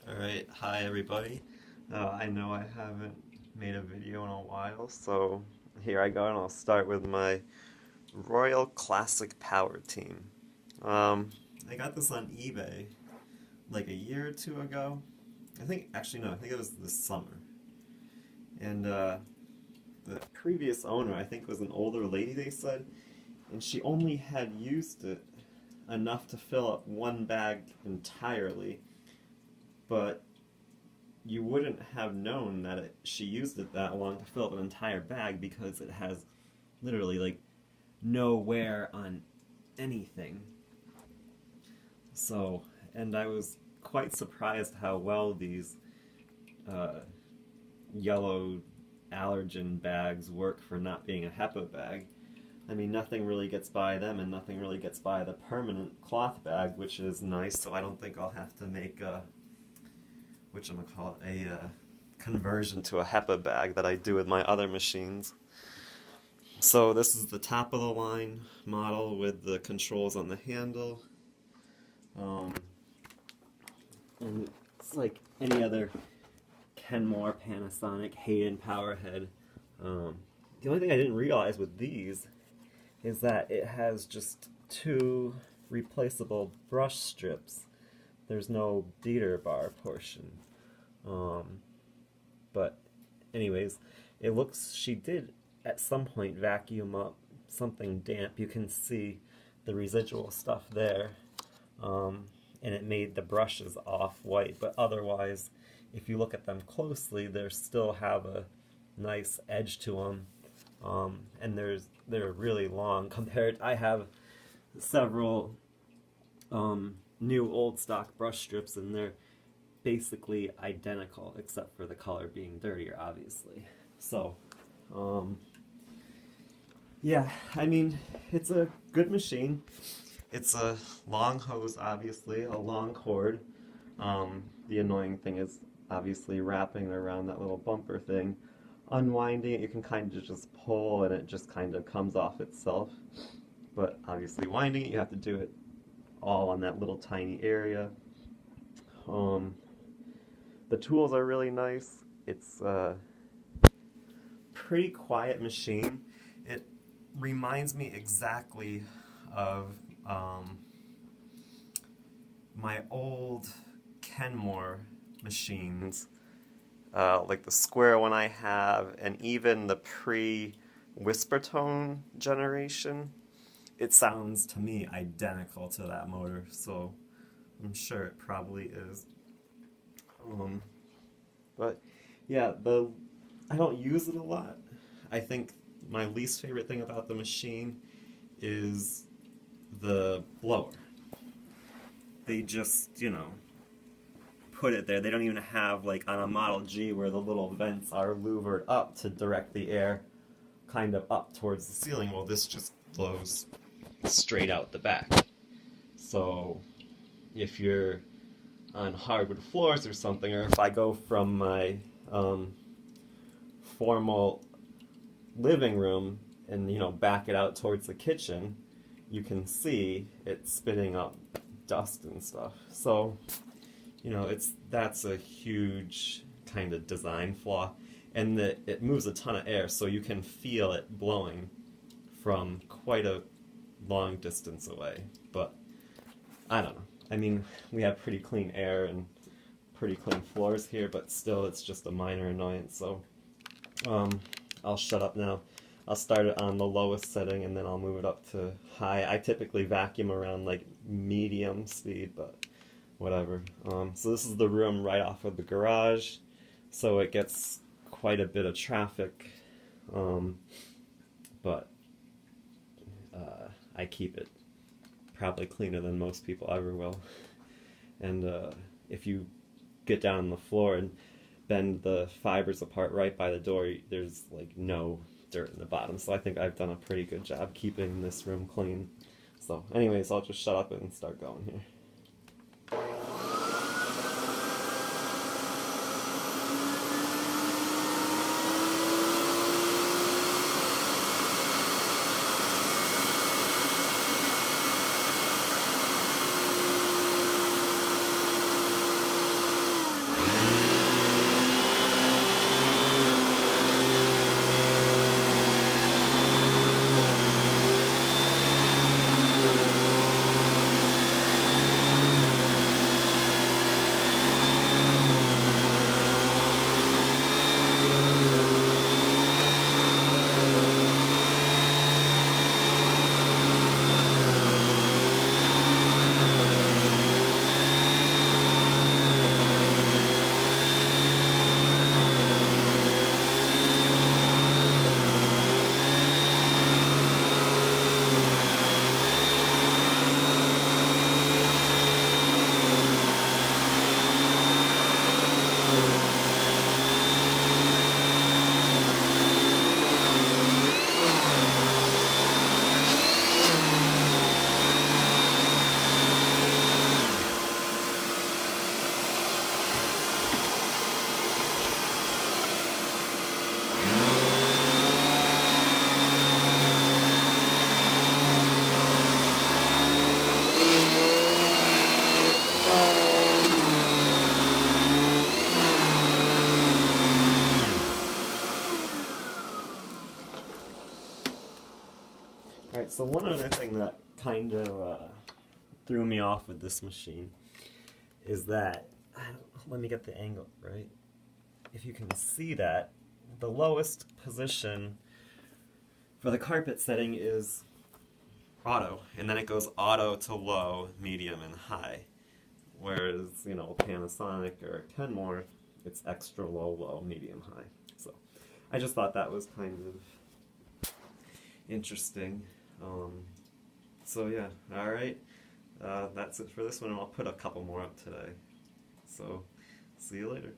Alright, hi everybody. I know I haven't made a video in a while, so here I go, and I'll start with my Royal Classic Power Team. I got this on eBay like a year or two ago. I think it was this summer. And the previous owner, I think, was an older lady, they said, and she only had used it enough to fill up one bag entirely, but you wouldn't have known that she used it that long to fill up an entire bag because it has literally like no wear on anything. So, and I was quite surprised how well these yellow allergen bags work for not being a HEPA bag. I mean, nothing really gets by them, and nothing really gets by the permanent cloth bag, which is nice, so I don't think I'll have to make a conversion to a HEPA bag that I do with my other machines. So this is the top of the line model with the controls on the handle. And it's like any other Kenmore, Panasonic, Hayden Powerhead. The only thing I didn't realize with these is that it has just two replaceable brush strips. There's no beater bar portion. But anyways, it looks, she did at some point vacuum up something damp. You can see the residual stuff there. And it made the brushes off-white, but otherwise, if you look at them closely, they still have a nice edge to them. And they're really long compared. I have several new old stock brush strips, and they're basically identical except for the color being dirtier, obviously. So yeah, I mean, it's a good machine. It's a long hose, obviously, a long cord. The annoying thing is obviously wrapping it around that little bumper thing. Unwinding it, you can kind of just pull and it just kind of comes off itself. But obviously winding it, you have to do it all on that little tiny area. The tools are really nice. It's a pretty quiet machine. It reminds me exactly of my old Kenmore machines, like the square one I have, and even the pre-Whispertone generation. It sounds to me identical to that motor, so I'm sure it probably is. But yeah, I don't use it a lot. I think my least favorite thing about the machine is the blower. They just, put it there. They don't even have, like on a Model G, where the little vents are louvered up to direct the air kind of up towards the ceiling. Well, this just blows straight out the back. So if you're on hardwood floors or something, or if I go from my formal living room and back it out towards the kitchen, you can see it spitting up dust and stuff. So that's a huge kind of design flaw, and that it moves a ton of air, so you can feel it blowing from quite a long distance away. But I don't know. I mean, we have pretty clean air and pretty clean floors here, but still it's just a minor annoyance. So I'll shut up now. I'll start it on the lowest setting and then I'll move it up to high. I typically vacuum around like medium speed, but whatever. So this is the room right off of the garage, so it gets quite a bit of traffic, but I keep it probably cleaner than most people ever will. And if you get down on the floor and bend the fibers apart right by the door, there's like no dirt in the bottom. So I think I've done a pretty good job keeping this room clean. So anyways, I'll just shut up and start going here. So one other thing that kind of threw me off with this machine is that, let me get the angle right. If you can see that, the lowest position for the carpet setting is auto, and then it goes auto to low, medium, and high. Whereas, you know, Panasonic or Kenmore, it's extra low, low, medium, high. So I just thought that was kind of interesting. So yeah, alright. That's it for this one, and I'll put a couple more up today. So, see you later.